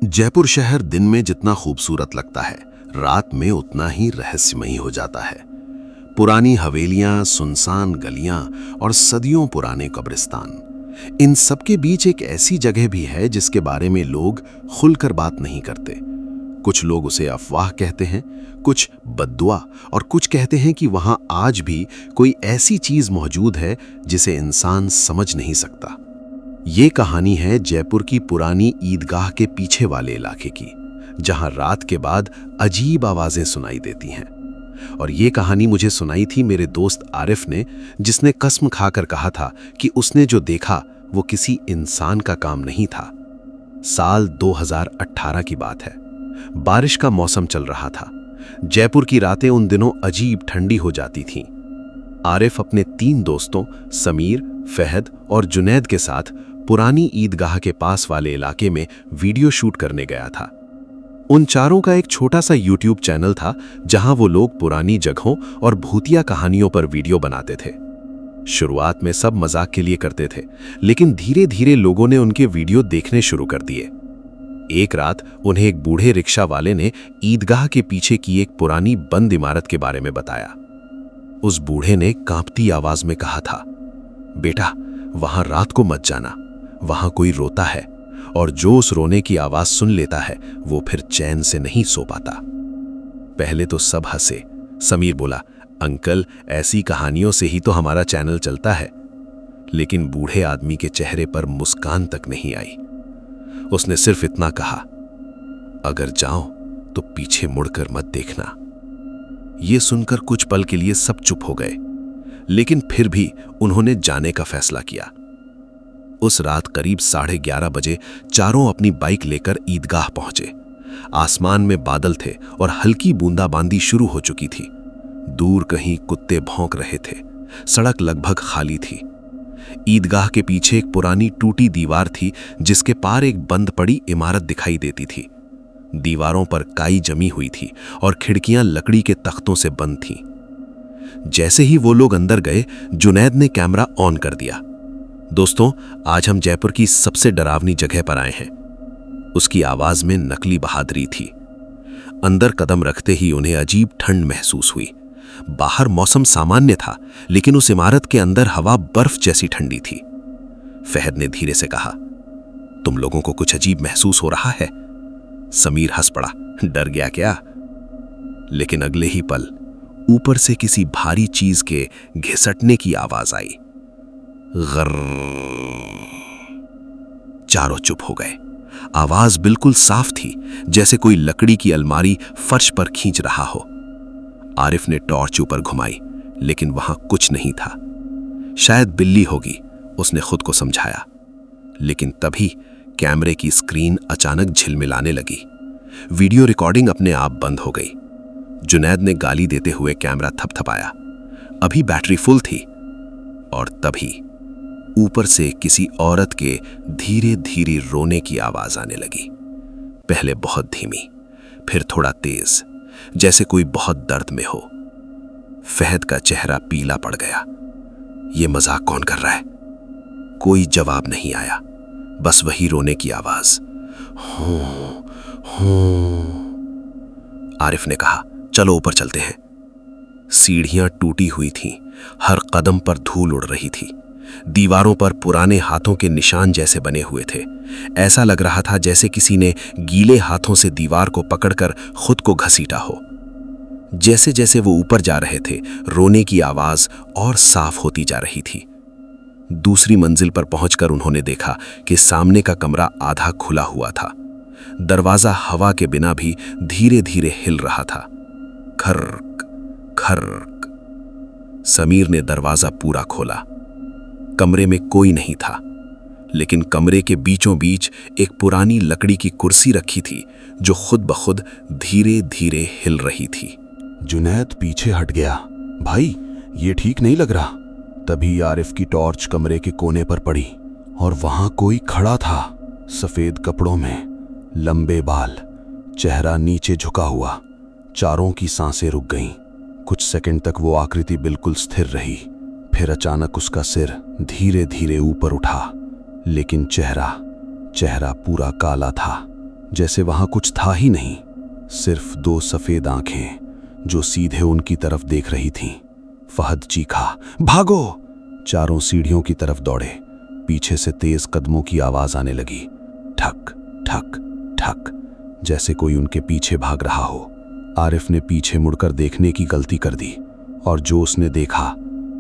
जयपुर शहर दिन में जितना खूबसूरत लगता है, रात में उतना ही रहस्यमयी हो जाता है। पुरानी हवेलियां, सुनसान गलियां और सदियों पुराने कब्रिस्तान, इन सब के बीच एक ऐसी जगह भी है जिसके बारे में लोग खुलकर बात नहीं करते। कुछ लोग उसे अफवाह कहते हैं, कुछ बद्दुआ, और कुछ कहते हैं कि वहां आज भी कोई ऐसी चीज मौजूद है जिसे इंसान समझ नहीं सकता। ये कहानी है जयपुर की पुरानी ईदगाह के पीछे वाले इलाके की, जहां रात के बाद अजीब आवाजें सुनाई देती हैं। और ये कहानी मुझे सुनाई थी मेरे दोस्त आरिफ ने, जिसने कसम खाकर कहा था कि उसने जो देखा वो किसी इंसान का काम नहीं था। साल 2018 की बात है। बारिश का मौसम चल रहा था। जयपुर की रातें उन दिनों अजीब ठंडी हो जाती थीं। आरिफ अपने 3 दोस्तों समीर, फहद और जुनैद के साथ पुरानी ईदगाह के पास वाले इलाके में वीडियो शूट करने गया था। उन चारों का एक छोटा सा यूट्यूब चैनल था जहां वो लोग पुरानी जगहों और भूतिया कहानियों पर वीडियो बनाते थे। शुरुआत में सब मजाक के लिए करते थे, लेकिन धीरे धीरे लोगों ने उनके वीडियो देखने शुरू कर दिए। एक रात उन्हें एक बूढ़े रिक्शा वाले ने ईदगाह के पीछे की एक पुरानी बंद इमारत के बारे में बताया। उस बूढ़े ने कांपती आवाज में कहा था, बेटा, वहां रात को मत जाना, वहां कोई रोता है, और जो उस रोने की आवाज सुन लेता है वो फिर चैन से नहीं सो पाता। पहले तो सब हंसे। समीर बोला, अंकल, ऐसी कहानियों से ही तो हमारा चैनल चलता है। लेकिन बूढ़े आदमी के चेहरे पर मुस्कान तक नहीं आई। उसने सिर्फ इतना कहा, अगर जाओ तो पीछे मुड़कर मत देखना। यह सुनकर कुछ पल के लिए सब चुप हो गए, लेकिन फिर भी उन्होंने जाने का फैसला किया। उस रात करीब 11:30 बजे चारों अपनी बाइक लेकर ईदगाह पहुंचे। आसमान में बादल थे और हल्की बूंदाबांदी शुरू हो चुकी थी। दूर कहीं कुत्ते भौंक रहे थे। सड़क लगभग खाली थी। ईदगाह के पीछे एक पुरानी टूटी दीवार थी जिसके पार एक बंद पड़ी इमारत दिखाई देती थी। दीवारों पर काई जमी हुई थी और खिड़कियां लकड़ी के तख्तों से बंद थीं। जैसे ही वो लोग अंदर गए, जुनैद ने कैमरा ऑन कर दिया। दोस्तों, आज हम जयपुर की सबसे डरावनी जगह पर आए हैं। उसकी आवाज में नकली बहादुरी थी। अंदर कदम रखते ही उन्हें अजीब ठंड महसूस हुई। बाहर मौसम सामान्य था, लेकिन उस इमारत के अंदर हवा बर्फ जैसी ठंडी थी। फहद ने धीरे से कहा, तुम लोगों को कुछ अजीब महसूस हो रहा है? समीर हंस पड़ा, डर गया क्या? लेकिन अगले ही पल ऊपर से किसी भारी चीज के घिसटने की आवाज आई। चारों चुप हो गए। आवाज बिल्कुल साफ थी, जैसे कोई लकड़ी की अलमारी फर्श पर खींच रहा हो। आरिफ ने टॉर्च ऊपर घुमाई, लेकिन वहां कुछ नहीं था। शायद बिल्ली होगी, उसने खुद को समझाया। लेकिन तभी कैमरे की स्क्रीन अचानक झिलमिलाने लगी। वीडियो रिकॉर्डिंग अपने आप बंद हो गई। जुनैद ने गाली देते हुए कैमरा थपथपाया। अभी बैटरी फुल थी। और तभी ऊपर से किसी औरत के धीरे धीरे रोने की आवाज आने लगी। पहले बहुत धीमी, फिर थोड़ा तेज, जैसे कोई बहुत दर्द में हो। फहद का चेहरा पीला पड़ गया। ये मजाक कौन कर रहा है? कोई जवाब नहीं आया, बस वही रोने की आवाज। आरिफ ने कहा, चलो ऊपर चलते हैं। सीढ़ियां टूटी हुई थीं, हर कदम पर धूल उड़ रही थी। दीवारों पर पुराने हाथों के निशान जैसे बने हुए थे। ऐसा लग रहा था जैसे किसी ने गीले हाथों से दीवार को पकड़कर खुद को घसीटा हो। जैसे जैसे वो ऊपर जा रहे थे, रोने की आवाज और साफ होती जा रही थी। दूसरी मंजिल पर पहुंचकर उन्होंने देखा कि सामने का कमरा आधा खुला हुआ था। दरवाजा हवा के बिना भी धीरे धीरे हिल रहा था। खर्क खर्क। समीर ने दरवाजा पूरा खोला। कमरे में कोई नहीं था, लेकिन कमरे के बीचों बीच एक पुरानी लकड़ी की कुर्सी रखी थी जो खुद ब खुद धीरे धीरे हिल रही थी। जुनैद पीछे हट गया। भाई, ये ठीक नहीं लग रहा। तभी आरिफ की टॉर्च कमरे के कोने पर पड़ी और वहां कोई खड़ा था, सफेद कपड़ों में, लंबे बाल, चेहरा नीचे झुका हुआ। चारों की सांसें रुक गईं। कुछ सेकंड तक वो आकृति बिल्कुल स्थिर रही। फिर अचानक उसका सिर धीरे धीरे ऊपर उठा, लेकिन चेहरा पूरा काला था, जैसे वहां कुछ था ही नहीं, सिर्फ दो सफेद आंखें जो सीधे उनकी तरफ देख रही थीं। फहद चीखा, भागो! चारों सीढ़ियों की तरफ दौड़े। पीछे से तेज कदमों की आवाज आने लगी, ठक ठक ठक, जैसे कोई उनके पीछे भाग रहा हो। आरिफ ने पीछे मुड़कर देखने की गलती कर दी, और जो उसने देखा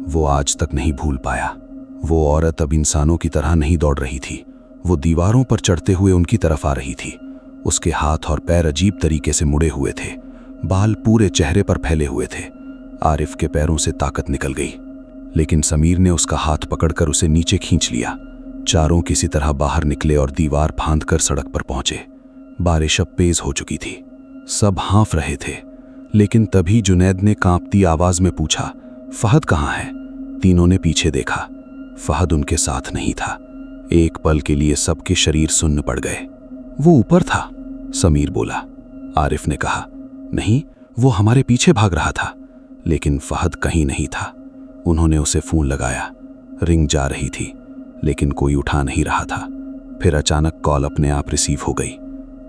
वो आज तक नहीं भूल पाया। वो औरत अब इंसानों की तरह नहीं दौड़ रही थी, वो दीवारों पर चढ़ते हुए उनकी तरफ आ रही थी। उसके हाथ और पैर अजीब तरीके से मुड़े हुए थे, बाल पूरे चेहरे पर फैले हुए थे। आरिफ के पैरों से ताकत निकल गई, लेकिन समीर ने उसका हाथ पकड़कर उसे नीचे खींच लिया। चारों किसी तरह बाहर निकले और दीवार फांदकर सड़क पर पहुंचे। बारिश अब तेज हो चुकी थी, सब हाँफ रहे थे। लेकिन तभी जुनैद ने कांपती आवाज में पूछा, फहद कहाँ है? तीनों ने पीछे देखा, फहद उनके साथ नहीं था। एक पल के लिए सबके शरीर सुन्न पड़ गए। वो ऊपर था, समीर बोला। आरिफ ने कहा, नहीं, वो हमारे पीछे भाग रहा था। लेकिन फहद कहीं नहीं था। उन्होंने उसे फोन लगाया, रिंग जा रही थी, लेकिन कोई उठा नहीं रहा था। फिर अचानक कॉल अपने आप रिसीव हो गई।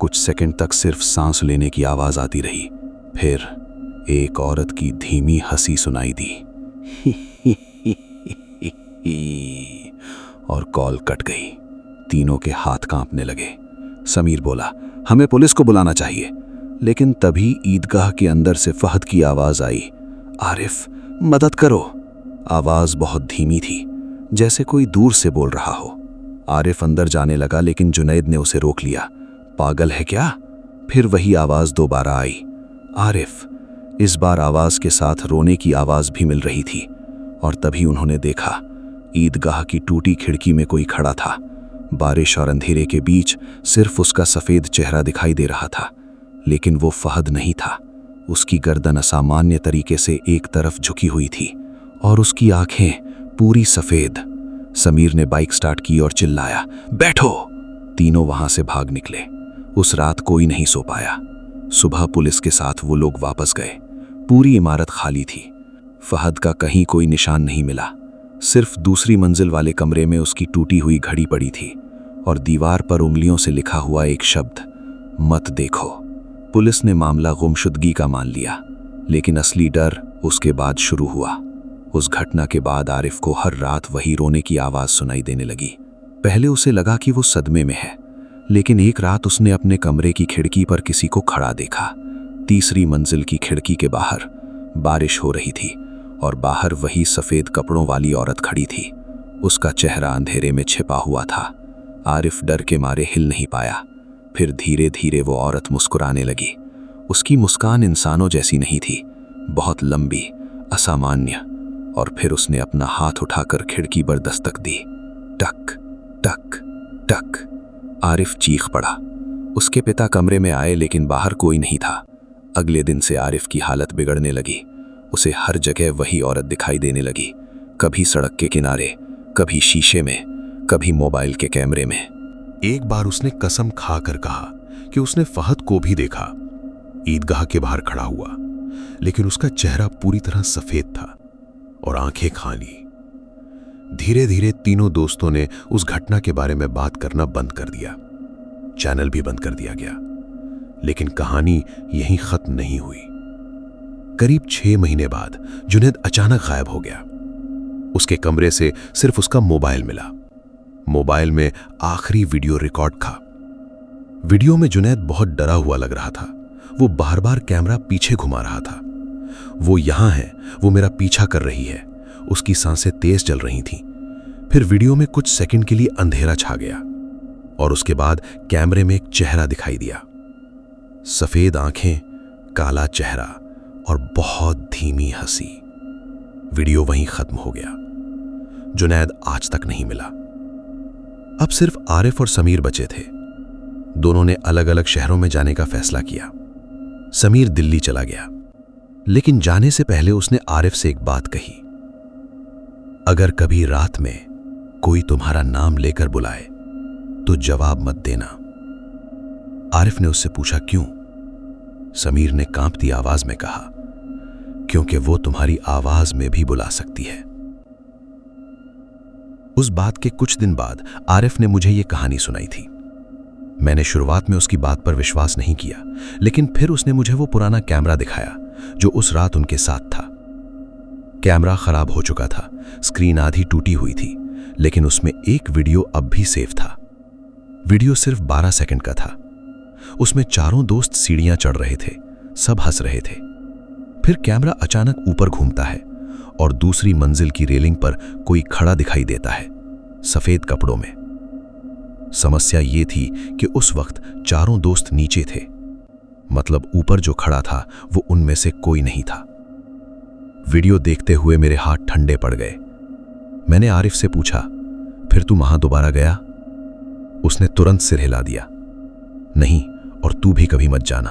कुछ सेकंड तक सिर्फ सांस लेने की आवाज आती रही। फिर एक औरत की धीमी हंसी सुनाई दी और कॉल कट गई। तीनों के हाथ कांपने लगे। समीर बोला, हमें पुलिस को बुलाना चाहिए। लेकिन तभी ईदगाह के अंदर से फहद की आवाज आई, आरिफ मदद करो। आवाज बहुत धीमी थी, जैसे कोई दूर से बोल रहा हो। आरिफ अंदर जाने लगा, लेकिन जुनैद ने उसे रोक लिया। पागल है क्या? फिर वही आवाज दोबारा आई, आरिफ। इस बार आवाज के साथ रोने की आवाज भी मिल रही थी। और तभी उन्होंने देखा, ईदगाह की टूटी खिड़की में कोई खड़ा था। बारिश और अंधेरे के बीच सिर्फ उसका सफेद चेहरा दिखाई दे रहा था, लेकिन वो फहद नहीं था। उसकी गर्दन असामान्य तरीके से एक तरफ झुकी हुई थी और उसकी आंखें पूरी सफेद। समीर ने बाइक स्टार्ट की और चिल्लाया, बैठो! तीनों वहां से भाग निकले। उस रात कोई नहीं सो पाया। सुबह पुलिस के साथ वो लोग वापस गए। पूरी इमारत खाली थी। फहद का कहीं कोई निशान नहीं मिला। सिर्फ दूसरी मंजिल वाले कमरे में उसकी टूटी हुई घड़ी पड़ी थी और दीवार पर उंगलियों से लिखा हुआ एक शब्द, मत देखो। पुलिस ने मामला गुमशुदगी का मान लिया, लेकिन असली डर उसके बाद शुरू हुआ। उस घटना के बाद आरिफ को हर रात वही रोने की आवाज सुनाई देने लगी। पहले उसे लगा कि वो सदमे में है, लेकिन एक रात उसने अपने कमरे की खिड़की पर किसी को खड़ा देखा। तीसरी मंजिल की खिड़की के बाहर बारिश हो रही थी और बाहर वही सफेद कपड़ों वाली औरत खड़ी थी। उसका चेहरा अंधेरे में छिपा हुआ था। आरिफ डर के मारे हिल नहीं पाया। फिर धीरे धीरे वो औरत मुस्कुराने लगी। उसकी मुस्कान इंसानों जैसी नहीं थी, बहुत लंबी, असामान्य। और फिर उसने अपना हाथ उठाकर खिड़की पर दस्तक दी। टक टक टक। आरिफ चीख पड़ा। उसके पिता कमरे में आए, लेकिन बाहर कोई नहीं था। अगले दिन से आरिफ की हालत बिगड़ने लगी। उसे हर जगह वही औरत दिखाई देने लगी, कभी सड़क के किनारे, कभी शीशे में, कभी मोबाइल के कैमरे में। एक बार उसने कसम खाकर कहा कि उसने फहद को भी देखा, ईदगाह के बाहर खड़ा हुआ, लेकिन उसका चेहरा पूरी तरह सफेद था और आंखें खाली। धीरे धीरे तीनों दोस्तों ने उस घटना के बारे में बात करना बंद कर दिया। चैनल भी बंद कर दिया गया। लेकिन कहानी यहीं खत्म नहीं हुई। करीब 6 महीने बाद जुनैद अचानक गायब हो गया। उसके कमरे से सिर्फ उसका मोबाइल मिला। मोबाइल में आखिरी वीडियो रिकॉर्ड था। वीडियो में जुनैद बहुत डरा हुआ लग रहा था। वो बार बार कैमरा पीछे घुमा रहा था। वो यहां है, वो मेरा पीछा कर रही है। उसकी सांसें तेज चल रही थीं। फिर वीडियो में कुछ सेकंड के लिए अंधेरा छा गया और उसके बाद कैमरे में एक चेहरा दिखाई दिया। सफेद आंखें, काला चेहरा और बहुत धीमी हंसी। वीडियो वहीं खत्म हो गया। जुनैद आज तक नहीं मिला। अब सिर्फ आरिफ और समीर बचे थे। दोनों ने अलग अलग शहरों में जाने का फैसला किया। समीर दिल्ली चला गया, लेकिन जाने से पहले उसने आरिफ से एक बात कही, अगर कभी रात में कोई तुम्हारा नाम लेकर बुलाए तो जवाब मत देना। आरिफ ने उससे पूछा, क्यों? समीर ने कांपती आवाज में कहा, क्योंकि वो तुम्हारी आवाज में भी बुला सकती है। उस बात के कुछ दिन बाद आरिफ ने मुझे यह कहानी सुनाई थी। मैंने शुरुआत में उसकी बात पर विश्वास नहीं किया, लेकिन फिर उसने मुझे वो पुराना कैमरा दिखाया जो उस रात उनके साथ था। कैमरा खराब हो चुका था, स्क्रीन आधी टूटी हुई थी, लेकिन उसमें एक वीडियो अब भी सेव था। वीडियो सिर्फ 12 सेकंड का था। उसमें चारों दोस्त सीढ़ियां चढ़ रहे थे, सब हंस रहे थे। फिर कैमरा अचानक ऊपर घूमता है और दूसरी मंजिल की रेलिंग पर कोई खड़ा दिखाई देता है, सफेद कपड़ों में। समस्या ये थी कि उस वक्त चारों दोस्त नीचे थे, मतलब ऊपर जो खड़ा था वो उनमें से कोई नहीं था। वीडियो देखते हुए मेरे हाथ ठंडे पड़ गए। मैंने आरिफ से पूछा, फिर तू वहां दोबारा गया? उसने तुरंत सिर हिला दिया, नहीं, और तू भी कभी मत जाना।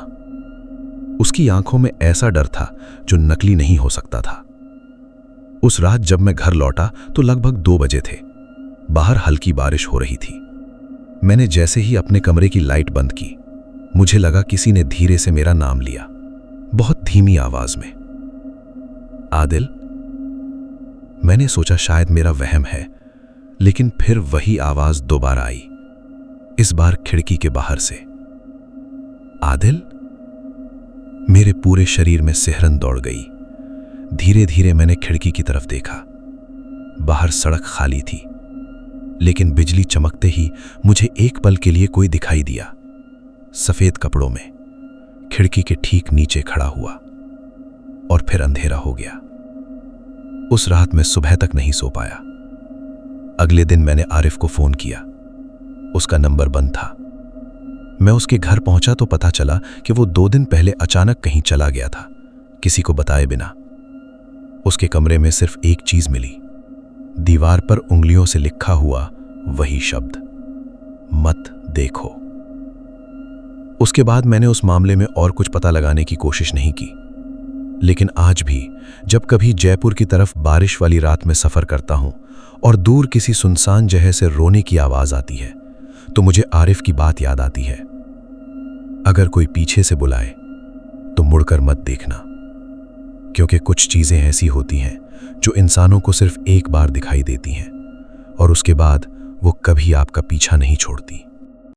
उसकी आंखों में ऐसा डर था जो नकली नहीं हो सकता था। उस रात जब मैं घर लौटा तो लगभग 2 बजे थे। बाहर हल्की बारिश हो रही थी। मैंने जैसे ही अपने कमरे की लाइट बंद की, मुझे लगा किसी ने धीरे से मेरा नाम लिया, बहुत धीमी आवाज में। आदिल। मैंने सोचा शायद मेरा वहम है, लेकिन फिर वही आवाज दोबारा आई, इस बार खिड़की के बाहर से। आदिल। मेरे पूरे शरीर में सिहरन दौड़ गई। धीरे धीरे मैंने खिड़की की तरफ देखा। बाहर सड़क खाली थी, लेकिन बिजली चमकते ही मुझे एक पल के लिए कोई दिखाई दिया, सफेद कपड़ों में, खिड़की के ठीक नीचे खड़ा हुआ। और फिर अंधेरा हो गया। उस रात मैं सुबह तक नहीं सो पाया। अगले दिन मैंने आरिफ को फोन किया। उसका नंबर बंद था। मैं उसके घर पहुंचा तो पता चला कि वो 2 दिन पहले अचानक कहीं चला गया था, किसी को बताए बिना। उसके कमरे में सिर्फ एक चीज मिली, दीवार पर उंगलियों से लिखा हुआ वही शब्द, मत देखो। उसके बाद मैंने उस मामले में और कुछ पता लगाने की कोशिश नहीं की, लेकिन आज भी जब कभी जयपुर की तरफ बारिश वाली रात में सफर करता हूं और दूर किसी सुनसान जगह से रोने की आवाज आती है, तो मुझे आरिफ की बात याद आती है, अगर कोई पीछे से बुलाए तो मुड़कर मत देखना, क्योंकि कुछ चीजें ऐसी होती हैं जो इंसानों को सिर्फ एक बार दिखाई देती हैं और उसके बाद वो कभी आपका पीछा नहीं छोड़ती।